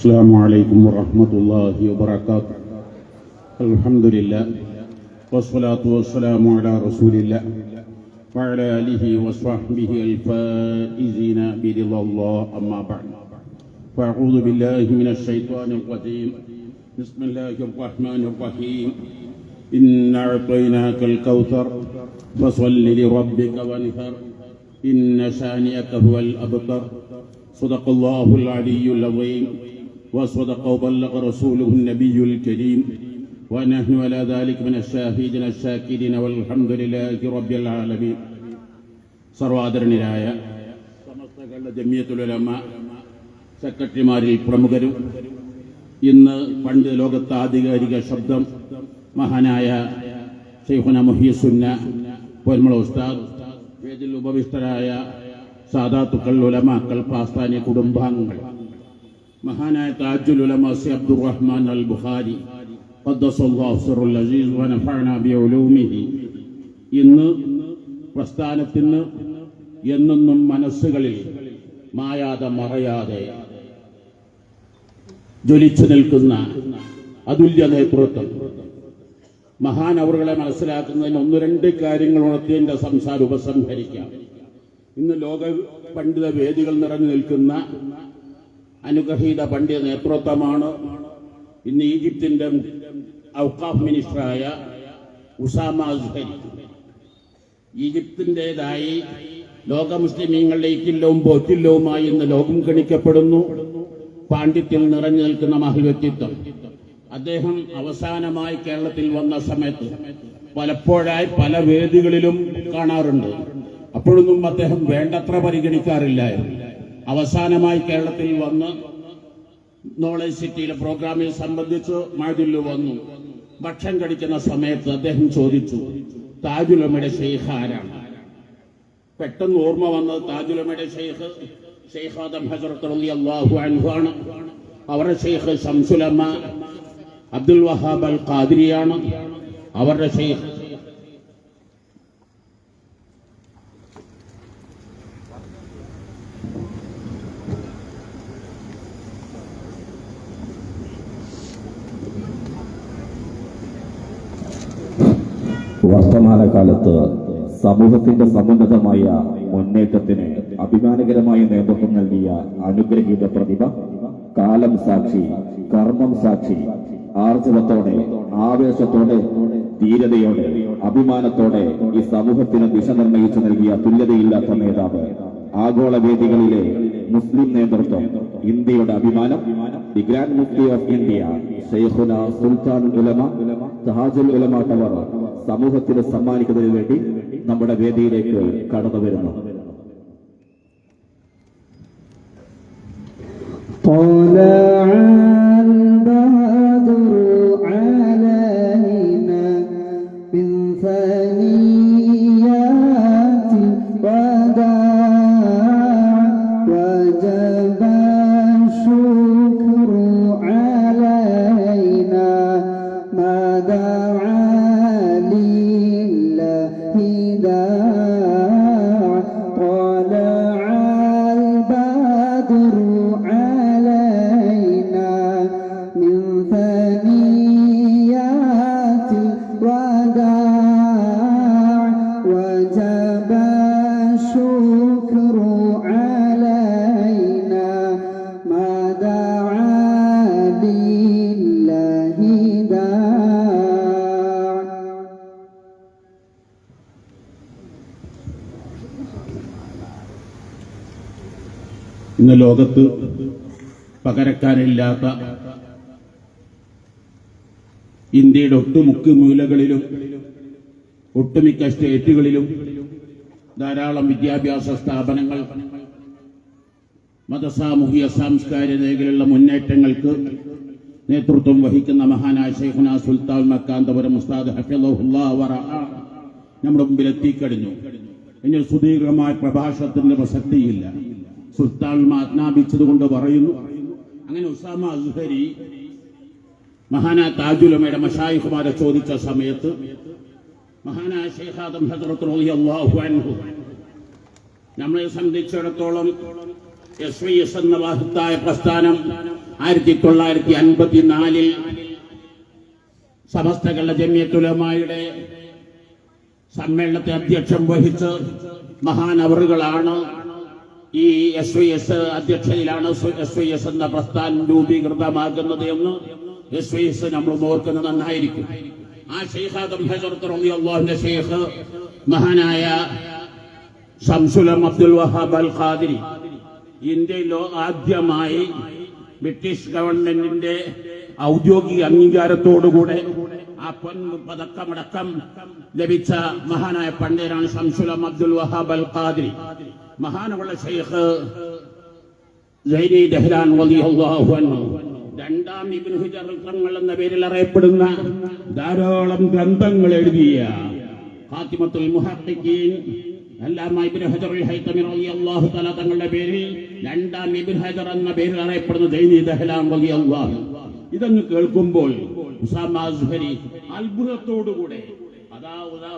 السلام عليكم ورحمة الله وبركاته. الحمد لله والصلاة والسلام على رسول الله وعلى آله وصحبه الفائزين برضا الله. أما بعد فأعوذ بالله من الشيطان الرجيم. بسم الله الرحمن الرحيم. إنا أعطيناك الكوثر فصل لربك وانحر إن شانئك هو الأبتر. صدق الله العلي العظيم وصدق وبلغ رسوله النبي الكريم ونحن على ذلك من الشاهدين الشاكرين والحمد لله رب العالمين. സർവാദരണീയരായ സമസ്ത കേരള ജമിയത്തുൽ ഉലമ സെക്രട്ടറിമാരിൽ പ്രമുഖരും ഇന്ന് പണ്ഡിത ലോകത്തെ ആധികാരിക ശബ്ദം മഹാനായ ശൈഖുന മുഹ്യിസുന്ന പൊന്മള ഉസ്താദ്, വേദിയിൽ ഉപവിഷ്ടരായ സാദാത്തുക്കൾ, ഉലമാക്കൾ, പാസ്താനി കുടുംബാംഗങ്ങൾ, മഹാനായ താജുൽ ഉലമ സി അബ്ദുറഹ്മാൻ അൽ ബുഖാരി ഖദ്ദസല്ലാഹു സിർറുൽ അസീസ് വനഫഅനാ ബിഉലൂമിഹി. ഇന്ന് പ്രസ്ഥാനത്തിന് എന്നെന്നും മനസ്സുകളിൽ മായാതെ മറയാതെ ജ്വലിച്ചു നിൽക്കുന്ന അതുല്യ നേതൃത്വം, മഹാനവറുകളെ മനസ്സിലാക്കുന്നതിന് ഒന്ന് രണ്ട് കാര്യങ്ങൾ ഉണർത്തി എൻ്റെ സംസാരം ഉപസംഹരിക്കാം. ഇന്ന് ലോക പണ്ഡിത വേദികൾ നിറഞ്ഞു നിൽക്കുന്ന അനുഗ്രഹീത പണ്ഡിത നേതൃത്വമാണ്. ഇന്ന് ഈജിപ്തിന്റെ ഔഖാഫ് മിനിസ്റ്ററായ ഉസാമ അസ്ഹരി, ഈജിപ്തിൻ്റെതായി ലോക മുസ്ലിമീങ്ങളുടെ ഇക്കില്ലവും പോറ്റില്ലവുമായി ഇന്ന് ലോകം ഗണിക്കപ്പെടുന്നു. പാണ്ഡിത്യം നിറഞ്ഞു നിൽക്കുന്ന മഹൽ വ്യക്തിത്വം. അദ്ദേഹം അവസാനമായി കേരളത്തിൽ വന്ന സമയത്ത് പലപ്പോഴായി പല വേദികളിലും കാണാറുണ്ട്. അപ്പോഴൊന്നും അദ്ദേഹം വേണ്ടത്ര പരിഗണിക്കാറില്ലായിരുന്നു. അവസാനമായി കേരളത്തിൽ വന്ന് നോളജ് സിറ്റിയിലെ പ്രോഗ്രാമിൽ സംബന്ധിച്ച് മഅദിൽ വന്നു. ഭക്ഷണം കഴിക്കുന്ന സമയത്ത് അദ്ദേഹം ചോദിച്ചു, താജുൽ ഉലമയുടെ ഷെയ്ഖ് ആരാണ്? പെട്ടെന്ന് ഓർമ്മ വന്നത് താജുൽ ഉലമയുടെ ഷെയ്ഖ് ആദം ഹസ്രത്ത് റളിയല്ലാഹു അൻഹു ആണ്. അവരുടെ ഷെയ്ഖ് ശംസുൽ ഉലമ അബ്ദുൽ വഹാബ് അൽ ഖാദിരിയാണ്. അവരുടെ ഷെയ്ഖ് വർത്തമാനകാലത്ത് സമൂഹത്തിന്റെ സമുന്നതമായ മുന്നേറ്റത്തിന് അഭിമാനകരമായ നേതൃത്വം നൽകിയ അനുഗ്രഹീത പ്രതിഭ, കാലം സാക്ഷി, കർമ്മം സാക്ഷി, ആർജവത്തോടെ, ആവേശത്തോടെ, ധീരതയോടെ, അഭിമാനത്തോടെ ഈ സമൂഹത്തിന് ദിശ നിർണയിച്ചു നൽകിയ തുല്യതയില്ലാത്ത നേതാവ്, ആഗോള വേദികളിലെ മുസ്ലിം നേതൃത്വം, ഇന്ത്യയുടെ അഭിമാനം, ദി ഗ്രാൻഡ് മുഫ്തി ഓഫ് ഇന്ത്യ ശൈഖുന സുൽത്താനുൽ ഉലമ താജുൽ ഉലമ ടവർ സമൂഹത്തിന് സമ്മാനിക്കുന്നതിന് വേണ്ടി നമ്മുടെ വേദിയിലേക്ക് കടന്നു വരുന്നു. ഇന്ന് ലോകത്ത് പകരക്കാരില്ലാത്ത ഇന്ത്യയുടെ ഒട്ടുമുക്ക് മൂലകളിലും ഒട്ടുമിക്ക സ്റ്റേറ്റുകളിലും ധാരാളം വിദ്യാഭ്യാസ സ്ഥാപനങ്ങൾ, മതസാമൂഹിക സാംസ്കാരിക മേഖലയിലുള്ള മുന്നേറ്റങ്ങൾക്ക് നേതൃത്വം വഹിക്കുന്ന മഹാനായ ശൈഖുന സുൽത്താൻ മക്കാന്തപുരം ഉസ്താദ് ഹഫിളഹുല്ലാഹ് വറഅ നമ്മുടെ മുമ്പിൽ എത്തിക്കഴിഞ്ഞു. ഇനി സുദീർഘമായ പ്രഭാഷണത്തിന്റെ പ്രസക്തിയില്ല. സുൽത്താൻ ആജ്ഞാപിച്ചതുകൊണ്ട് പറയുന്നു. അങ്ങനെ ഉസാമ അസ്ഹരി മഹാനായ താജുൽ ഉലമയുടെ മശായിഖുമാരെ ചോദിച്ച സമയത്ത് മഹാനായ ശൈഖ് ആദം ഹസ്രത്ത് റളിയല്ലാഹു അൻഹു നമ്മളെ സംബന്ധിച്ചിടത്തോളം SYS എന്ന മഹത്തായ പ്രസ്ഥാനം 1954 സമസ്ത കേരള ജമിയത്തുൽ ഉലമായുടെ സമ്മേളനത്തെ അധ്യക്ഷം വഹിച്ച് മഹാനവറുകളാണ് ഈ SYS അധ്യക്ഷതയിലാണ് SYS എന്ന പ്രസ്ഥാനം രൂപീകൃതമാകുന്നത് എന്ന് SYS നമ്മൾ ഓർക്കുന്നത് നന്നായിരിക്കും. ആ ശൈഖ് ആദം ഹസരത്ത് റളിയല്ലാഹുവിന്റെ ശൈഖ് മഹാനായ ശംസുൽ അബ്ദുൽ വഹാബ് അൽ ഖാദിരി ഇന്ത്യയിലോ ആദ്യമായി ബ്രിട്ടീഷ് ഗവൺമെന്റിന്റെ ഔദ്യോഗിക അംഗീകാരത്തോടുകൂടെ ആ പൊൻ പതക്കമടക്കം ലഭിച്ച മഹാനായ പണ്ഡിതനാണ് ശംസുൽ അബ്ദുൽ വഹാബ് അൽ ഖാദിരി. മഹാനുള്ള ശൈഖ് സൈനി ദഹ്ലാൻ റളിയല്ലാഹു അൻഹു രണ്ടാം ഇബ്നു ഹജർ തങ്ങൾ എന്ന പേരിൽ അറിയപ്പെടുന്ന ധാരാളം ഗ്രന്ഥങ്ങൾ എഴുതിയ ഖാത്തിമത്തുൽ മുഹഖ്ഖിഖീൻ അല്ലാമ ഇബ്നു ഹജർ അൽ ഹൈതമി റളിയല്ലാഹു തആല തങ്ങളുടെ പേരിൽ രണ്ടാം ഇബ്നു ഹജർ എന്ന പേരിൽ അറിയപ്പെടുന്ന സൈനി ദഹ്ലാൻ റളിയല്ലാഹു. ഇതങ്ങ് കേൾക്കുമ്പോൾ ഉസാമ അസ്ഹരി അത്ഭുതത്തോടുകൂടെ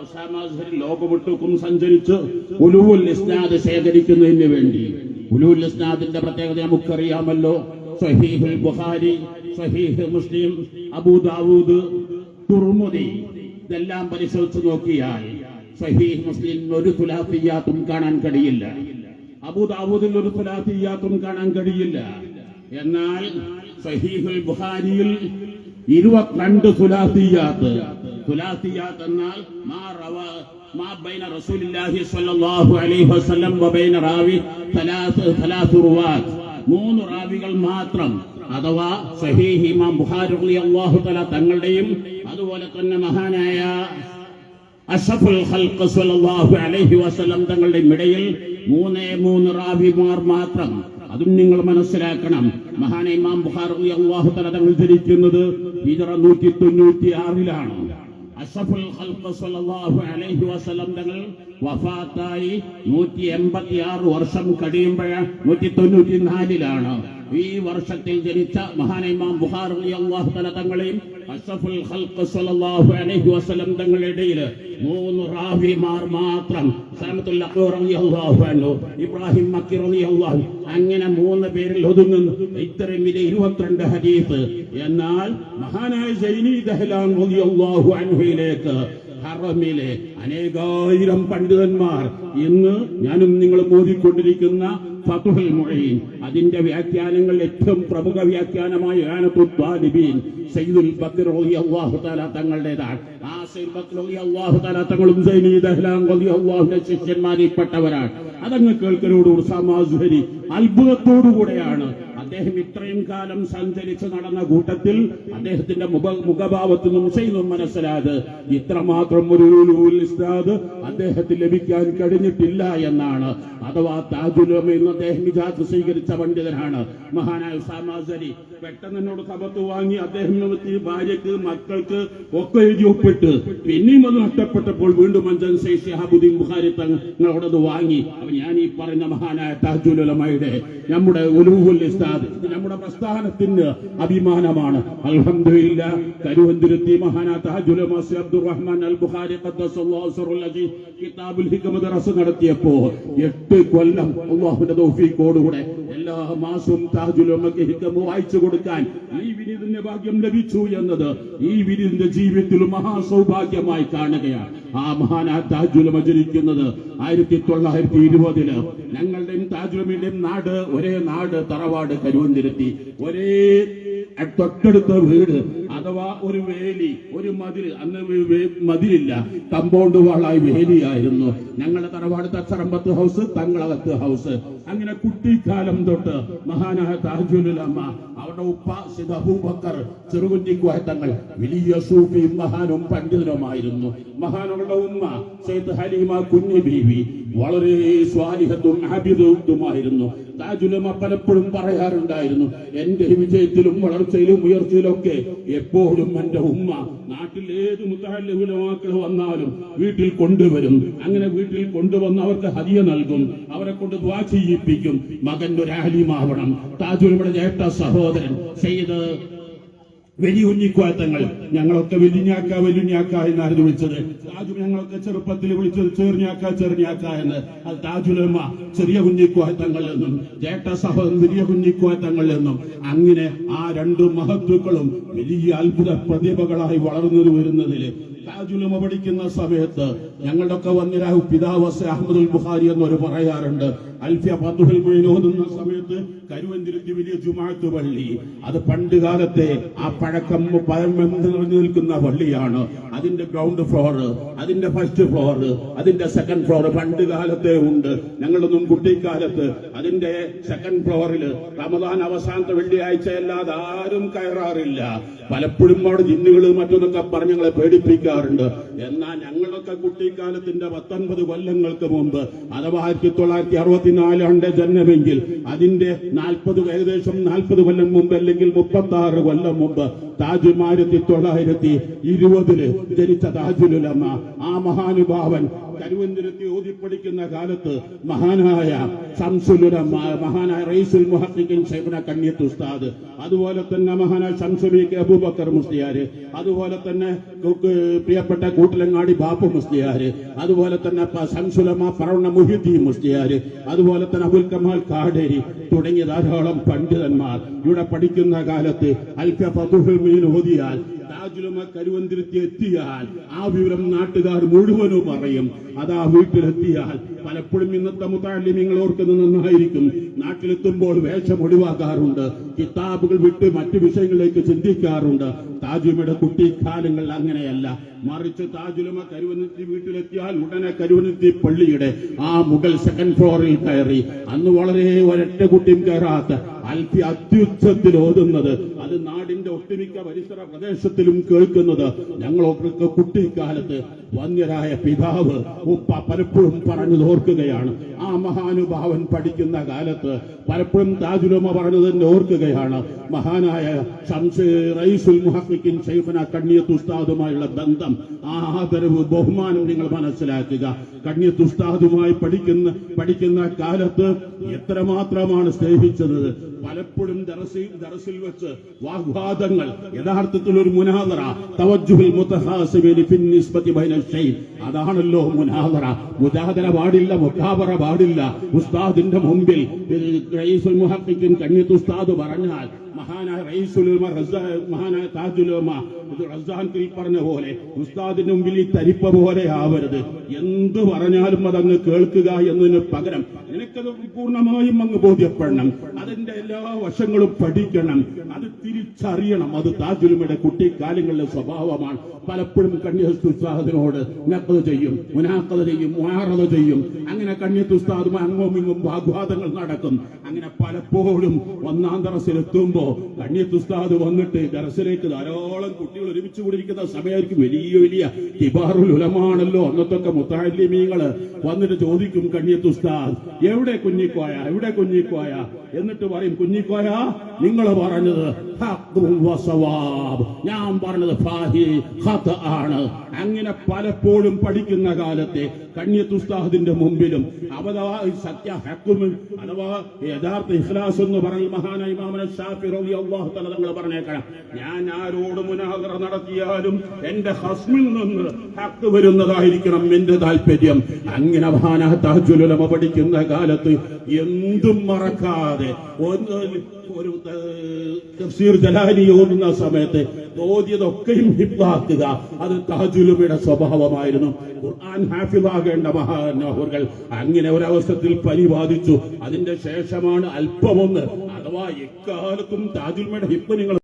ഉസാമ അസ്ഹരി ലോകമൊട്ടുക്കും സഞ്ചരിച്ച് ഉലൂഉൽ ഇസ്നാദ് ശേഖരിക്കുന്നതിന് വേണ്ടി, ഉലൂഉൽ ഇസ്നാദിന്റെ പ്രത്യേകത നമുക്കറിയാമല്ലോ. സ്വഹീഹുൽ ബുഖാരി, സ്വഹീഹ് മുസ്ലിം, അബൂ ദാവൂദ്, തുർമുദി ഇതെല്ലാം പരിശോധിച്ച് നോക്കിയാൽ സ്വഹീഹ് മുസ്ലിം ഒരു ഖുലാഫിയാത്തും കാണാൻ കഴിയില്ല, അബൂ ദാവൂദിൽ ഒരു ഖുലാഫിയാത്തും കാണാൻ കഴിയില്ല. എന്നാൽ സ്വഹീഹുൽ ബുഖാരിയിൽ 22 ഖുലാഫിയാത്ത്. ഖുലാഫിയാത്ത് എന്നാൽ മാ ബൈന റസൂലില്ലാഹി സ്വല്ലല്ലാഹു അലൈഹി വസല്ലം വബൈന റാവി തലാത്ത് റുവാത്ത്, 3 റാവികൾ മാത്രം. അഥവാ സ്വഹീഹ് ഇമാം ബുഖാരി റളിയല്ലാഹു തആല തങ്ങളുടെയും അതുപോലെ തന്നെ മഹാനായ അഷ്റഫുൽ ഖൽഖ് സ്വല്ലല്ലാഹു അലൈഹി വസല്ലം തങ്ങളുടെയും ഇടയിൽ 3 റാവിമാർ മാത്രം. അതും നിങ്ങൾ മനസ്സിലാക്കണം. മഹാന ഇമാം ബുഖാരി റളിയല്ലാഹു തആല തങ്ങൾ ജനിക്കുന്നത് ഹിജ്റ 196 അഷ്റഫുൽ ഖൽഖ് സ്വല്ലല്ലാഹു അലൈഹി വസല്ലം തങ്ങൾ വഫാത്തായി 186 വർഷം കഴിയുമ്പോഴാണ് 194 ഈ വർഷത്തിൽ ജനിച്ച മഹാന ഇമാം ബുഖാരി റളിയല്ലാഹു തആല തങ്ങളെയും അഷ്റഫുൽ ഖൽഖ് സ്വല്ലല്ലാഹു അലൈഹി വസല്ലം തങ്ങളുടെ ഇടയിൽ 3 റാവിമാർ മാത്രം. സലമത്തുൽ അഖ്വ റളിയല്ലാഹു അൻഹു, ഇബ്രാഹിം മക്കി റളിയല്ലാഹു, അങ്ങനെ 3 പേരിൽ ഒതുങ്ങുന്നു ഇത്രയും വലിയ 22 ഹദീസ്. എന്നാൽ മഹാനായ സൈനി ദഹ്ലാൻ റളിയല്ലാഹു അൻഹുവിലേക്ക് ഹറമിലെ അനേകായിരം പണ്ഡിതന്മാർ ഇന്ന് ഞാനും നിങ്ങളും ഓതിക്കൊണ്ടിരിക്കുന്ന ഫതുഹുൽ മുഈൻ അതിന്റെ വ്യാഖ്യാനങ്ങൾ ഏറ്റവും പ്രമുഖ വ്യാഖ്യാനമായ ഇആനത്തുൽ ത്വാലിബീൻ സയ്യിദുൽ ബഖർ റളിയല്ലാഹു തആല തങ്ങളുടേതാണ്. ആ സയ്യിദ് ബഖർ റളിയല്ലാഹു തആല തങ്ങളും സൈനി ദഹ്ലാൻ റളിയല്ലാഹുവിന്റെ ശിഷ്യന്മാരിൽപ്പെട്ടവരാണ്. അതങ്ങ് കേൾക്കലോട് ഉസാമ അസ്ഹരി അത്ഭുതത്തോടുകൂടെയാണ് അദ്ദേഹം ഇത്രയും കാലം സഞ്ചരിച്ച് നടന്ന കൂട്ടത്തിൽ അദ്ദേഹത്തിന്റെ മുഖഭാവത്തിൽ നിന്നും ചെയ്യുന്നു മനസ്സിലായത് ഇത്രമാത്രം ഒരു ഉലൂഉൽ ഇസ്നാദ് അദ്ദേഹത്തിന് ലഭിക്കാൻ കഴിഞ്ഞിട്ടില്ല എന്നാണ്. അഥവാ താജുൽ ഉലമ എന്ന് അദ്ദേഹം ഇജാസത്ത് സ്വീകരിച്ച പണ്ഡിതനാണ് മഹാനായ ഉസാമ അസ്ഹരി. പെട്ടെന്ന് എന്നോട് ഖബത്ത് വാങ്ങി അദ്ദേഹം ഭാര്യക്ക് മക്കൾക്ക് ഒക്കെ എഴുതി ഒപ്പിട്ട് പിന്നെയും അത് നഷ്ടപ്പെട്ടപ്പോൾ വീണ്ടും അഞ്ചൻ സൈ ശിഹാബുദ്ദീൻ ബുഖാരി തങ്ങളോടത് വാങ്ങി. അപ്പൊ ഞാൻ ഈ പറഞ്ഞ മഹാനായ താജുൽ ഉലമയുടെ നമ്മുടെ ഉലൂഉൽ ഇസ്നാദ് നമ്മുടെ പ്രസ്ഥാനത്തിന് അഭിമാനമാണ്. അൽഹംദുലില്ലാഹ് കരുവന്തുരുത്തി മഹാനായ താജുൽ ഉലമ അബ്ദുറഹ്മാൻ അൽ ബുഖാരി ഖദ്ദസല്ലാഹു സിറഹുൽ അസീസ് കിതാബുൽ ഹിക്മ ദറസ് നടത്തിയപ്പോൾ 8 കൊല്ലം അല്ലാഹുവിന്റെ തൗഫീഖോടുകൂടെ എല്ലാ മാസവും താജുൽ ഉലമക്ക് ഹിക്മ വായിച്ചു കൊടുക്കാൻ ഈ വിനീതിന്റെ ഭാഗ്യം ലഭിച്ചു എന്നത് ഈ വിനീതിന്റെ ജീവിതത്തിൽ മഹാസൗഭാഗ്യമായി കാണുകയാണ്. ആ മഹാനായ താജുൽ ഉലമ ജനിക്കുന്നത് 1920 ഞങ്ങളുടെയും താജുൽ ഉലമയുടെയും നാട് ഒരേ നാട്, തറവാട് കരുവന്തിരുത്തി, ഒരേ തൊട്ടടുത്ത വീട്. അഥവാ ഒരു വേലി, ഒരു മതിൽ. അന്ന് മതിലില്ല, കമ്പൗണ്ട് വാളായി വേലിയായിരുന്നു. ഞങ്ങളുടെ തറവാട് തച്ചറമ്പത്ത് ഹൗസ്, തങ്ങളകത്ത് ഹൗസ്. അങ്ങനെ കുട്ടിക്കാലം തൊട്ട് മഹാനായ താജുൽ ഉലമ അവരുടെ ഉപ്പ സയ്യിദ് അബൂബക്കർ ചെറുകുഞ്ഞിക്കോയ തങ്ങൾ വലിയ സൂഫിയും മഹാനും പണ്ഡിതനുമായിരുന്നു. മഹാനവരുടെ ഉമ്മ സയ്യിദ് ഹലീമ കുഞ്ഞി ബീവി വളരെ സ്വാലിഹത്തും ആബിദത്തുമായിരുന്നു. താജുൽ ഉലമ പലപ്പോഴും പറയാറുണ്ടായിരുന്നു, എന്റെ വിജയത്തിലും വളർച്ചയിലും ഉയർച്ചയിലൊക്കെ എപ്പോഴും എന്റെ ഉമ്മ നാട്ടിൽ ഏത് മുത്തഅല്ലിം ഉലമാക്കൾ വന്നാലും വീട്ടിൽ കൊണ്ടുവരും. അങ്ങനെ വീട്ടിൽ കൊണ്ടുവന്ന് അവർക്ക് ഹദിയ നൽകും, അവരെ കൊണ്ട് ദുആ ചെയ്യിപ്പിക്കും. മകൻ ഒരു ആലിമാവണം. താജുൽ ഉലമയുടെ ജ്യേഷ്ഠ സഹോദരൻ സയ്യിദ് വലിയ കുഞ്ഞിക്കോയത്തങ്ങൾ. ഞങ്ങളൊക്കെ വലിഞ്ഞാക്ക എന്നായിരുന്നു വിളിച്ചത്. താജു ഞങ്ങളൊക്കെ ചെറുപ്പത്തിൽ വിളിച്ചത് ചെറിഞ്ഞാക്ക എന്ന്. അത് താജുലമ്മ ചെറിയ കുഞ്ഞിക്കോയത്തങ്ങൾ എന്നും ജേട്ട സഹോദരൻ വലിയ കുഞ്ഞിക്കോയത്തങ്ങൾ എന്നും അങ്ങനെ ആ രണ്ടു മഹത്വക്കളും വലിയ അത്ഭുത പ്രതിഭകളായി വളർന്നു വരുന്നതിൽ താജുലമ പഠിക്കുന്ന സമയത്ത് ഞങ്ങളുടെയൊക്കെ വന്നിരാഹു പിതാവ് അഹമ്മദുൽ ബുഖാരി എന്നൊരു പറയാറുണ്ട്. അൽഫിയ ഫതുഹുൽ മുഈൻ ഓതുന്ന സമയത്ത് കരുവന്തിരുത്തി വലിയ ജുമാഅത്ത് പള്ളി, അത് പണ്ട് കാലത്തെ ആ പഴക്കം നിറഞ്ഞു നിൽക്കുന്ന പള്ളിയാണ്. അതിന്റെ ഗ്രൗണ്ട് ഫ്ലോർ, അതിന്റെ ഫസ്റ്റ് ഫ്ലോർ, അതിന്റെ സെക്കൻഡ് ഫ്ലോർ പണ്ട് കാലത്തെ ഉണ്ട്. ഞങ്ങളൊന്നും കുട്ടിക്കാലത്ത് അതിന്റെ സെക്കൻഡ് ഫ്ലോറിൽ റമദാൻ അവസാനത്തെ വെള്ളിയാഴ്ച അല്ലാതെ ആരും കയറാറില്ല. പലപ്പോഴും അവിടെ ജിന്നുകൾ മറ്റൊന്നൊക്കെ പറഞ്ഞ് ഞങ്ങളെ പേടിപ്പിക്കാറുണ്ട്. എന്നാൽ ഞങ്ങളൊക്കെ കുട്ടിക്കാലത്തിന്റെ 19 കൊല്ലങ്ങൾക്ക് മുമ്പ്, അഥവാ 1964 ജന്മമെങ്കിൽ അതിന്റെ ഏകദേശം 40 കൊല്ലം മുമ്പ് അല്ലെങ്കിൽ 36 കൊല്ലം മുമ്പ് താജ് 1920 ജനിച്ച താജുലുലമ, ആ മഹാനുഭാവൻ കരുവന്തിരുത്തി ഓതിപ്പടിക്കുന്ന കാലത്ത് മഹാനായ ശംസുലുലമ, മഹാനായ റഈസുൽ മുഹഖ്ഖിഖീൻ ശൈഖുന കണ്ണിയത്ത് ഉസ്താദ്, അതുപോലെ തന്നെ മഹാനായ ശംസുബീക്ക് അബൂബക്കർ മുസ്ലിയാര്, അതുപോലെ തന്നെ പ്രിയപ്പെട്ട കൂട്ടിലങ്ങാടി ബാപ്പു മുസ്ലിയാര്, അതുപോലെ തന്നെ ശംസുലമ പറവണ്ണ മുഹിദ്ദീൻ മുസ്ലിയാര്, അതുപോലെ തന്നെ അബുൽ കമാൽ കാടേരി തുടങ്ങിയ ധാരാളം പണ്ഡിതന്മാർ ഇവിടെ പഠിക്കുന്ന കാലത്ത് അൽഫിയ ഫതുഹുൽ മുഈൻ ഓതിയാൽ താജുലുമ കരുവന്തിരുത്തി എത്തിയാൽ ആ വിവരം നാട്ടുകാർ മുഴുവനും പറയും. അതാ വീട്ടിലെത്തിയാൽ പലപ്പോഴും ഇന്നത്തെ മുതഅല്ലിമീങ്ങൾ ഓർക്കുന്നത് നന്നായിരിക്കും, നാട്ടിലെത്തുമ്പോൾ വേഷം ഒഴിവാക്കാറുണ്ട്, കിതാബുകൾ വിട്ട് മറ്റു വിഷയങ്ങളിലേക്ക് ചിന്തിക്കാറുണ്ട്. താജുലമയുടെ കുട്ടിക്കാലങ്ങൾ അങ്ങനെയല്ല. മറിച്ച് താജുലമ കരുവന്തിരുത്തി വീട്ടിലെത്തിയാൽ ഉടനെ കരുവന്തിരുത്തി പള്ളിയുടെ ആ മുകൾ സെക്കൻഡ് ഫ്ലോറിൽ കയറി, അന്ന് വളരെ ഒരൊറ്റ കുട്ടിയും കയറാത്ത അൽഫി അത്യുച്ചത്തിൽ ഓതുന്നത്, അത് നാടിന്റെ ഒട്ടുമിക്ക പരിസര പ്രദേശത്തിലും കേൾക്കുന്നത് ഞങ്ങളൊക്കെ കുട്ടിക്കാലത്ത് വന്യരായ പിതാവ് ഉപ്പ പലപ്പോഴും പറഞ്ഞത് ഓർക്കുകയാണ്. ആ മഹാനുഭാവൻ പഠിക്കുന്ന കാലത്ത് പലപ്പോഴും താജുലമ പറഞ്ഞത് തന്നെ ഓർക്കുകയാണ്. മഹാനായ റഈസുൽ മുഹഖ്ഖിഖീൻ ശൈഖുന കണ്ണിയത്ത് ഉസ്താദുമായുള്ള ബന്ധം, ആ ആദരവ് ബഹുമാനം നിങ്ങൾ മനസ്സിലാക്കുക. കണ്ണിയത്ത് ഉസ്താദുമായി പഠിക്കുന്ന കാലത്ത് എത്രമാത്രമാണ് സ്നേഹിച്ചത്. പലപ്പോഴും ദറസിൽ വെച്ച് വാഗ്വാദങ്ങൾ, യഥാർത്ഥത്തിൽ ഒരു മുനാദറ, തവജ്ജുഹുൽ മുതഹാസിബീന ഫിൻ നിസ്ബതി ബൈന ഷൈഇൻ, അതാണല്ലോ മുനാദറ. മുജാദല പാടില്ല, മുഖാബറ പാടില്ല. ഉസ്താദിന്റെ മുമ്പിൽ റഈസുൽ മുഹഖ്ഖിഖീൻ കണ്ണിയത്ത് ഉസ്താദ് പറഞ്ഞാൽ മഹാനായ റഈസുലുലമ മഹാനായ താജുലുലമ റസാനിൽ പറഞ്ഞ പോലെ ഉസ്താദിന്റെ മുമ്പിൽ ഈ തരിപ്പ പോലെ ആവരുത്. എന്ത് പറഞ്ഞാലും അതങ്ങ് കേൾക്കുക എന്നതിന് പകരം നിനക്കത് പൂർണ്ണമായും അങ്ങ് ബോധ്യപ്പെടണം, അതിന്റെ എല്ലാ വശങ്ങളും പഠിക്കണം, അത് തിരിച്ചറിയണം. അത് താജുലുലമയുടെ കുട്ടിക്കാലങ്ങളിലെ സ്വഭാവമാണ്. പലപ്പോഴും കണ്ണിയത്ത് ഉസ്താദിനോട് നഖ്ദ് ചെയ്യും, മുനാഖദ ചെയ്യും, മുആറദ ചെയ്യും. അങ്ങനെ കണ്ണിയത്ത് ഉസ്താദുമായി അങ്ങും ഇങ്ങും വാഗ്വാദങ്ങൾ നടക്കും. അങ്ങനെ പലപ്പോഴും ഒന്നാം ദറസിലെത്തുമ്പോ കണ്ണിയത്ത് ഉസ്താദ് വന്നിട്ട് ദറസിലേക്ക് ധാരാളം കുട്ടികൾ ഒരുമിച്ച് കൂടിയിരിക്കുന്ന സമയമായിരിക്കും. വലിയ കിബാറുൽ ഉലമാണല്ലോ അന്നത്തൊക്കെ മുതഅല്ലിമീങ്ങള്. വന്നിട്ട് ചോദിക്കും കണ്ണിയത്ത് ഉസ്താദ്, എവിടെ കുഞ്ഞിക്കോയ എന്നിട്ട് പറയും, കുഞ്ഞിക്കോയ നിങ്ങൾ പറഞ്ഞത് ഹഖ്ഖുൻ വസവാബ്, ഞാൻ പറഞ്ഞത് ഫാഹി ഖത ആണ്. അങ്ങനെ പലപ്പോഴും പഠിക്കുന്ന കാലത്തെ കണ്ണിയത്ത് ഉസ്താദിന്റെ മുമ്പിലും അഥവാ സത്യ ഹഖ്ഖും അഥവാ യഥാർത്ഥ ഇഖ്ലാസ് എന്ന് പറഞ്ഞ മഹാനായ ഇമാം ശാഫി റളിയല്ലാഹു തആല തങ്ങൾ പറഞ്ഞേക്കണം, ഞാൻ ആരോട് മുനാദറ നടത്തിയാലും എന്റെ ഹസ്മിൽ നിന്ന് ഹഖ് വരുന്നതായിരിക്കണം എന്റെ താല്പര്യം. അങ്ങനെ മഹാനായ താജുലുലമ പഠിക്കുന്ന കാലത്ത് എന്തും മറക്കാതെ ഒരു തഫ്സീർ ജലാലി ഓതുന്ന സമയത്ത് ഓതിയതൊക്കെയും ഹിഫ്ളാക്കുക, അത് താജുലുലമയുടെ സ്വഭാവമായിരുന്നു. ഖുർആൻ ഹാഫിളാകേണ്ട മഹാനോഹുകൾ അങ്ങനെ ഒരവസരത്തിൽ പരിപാലിച്ചു. അതിന്റെ ശേഷമാണ് അല്പമൊന്ന്, അഥവാ എക്കാലത്തും താജുലുലമയുടെ ഹിഫ്ള് നിങ്ങൾ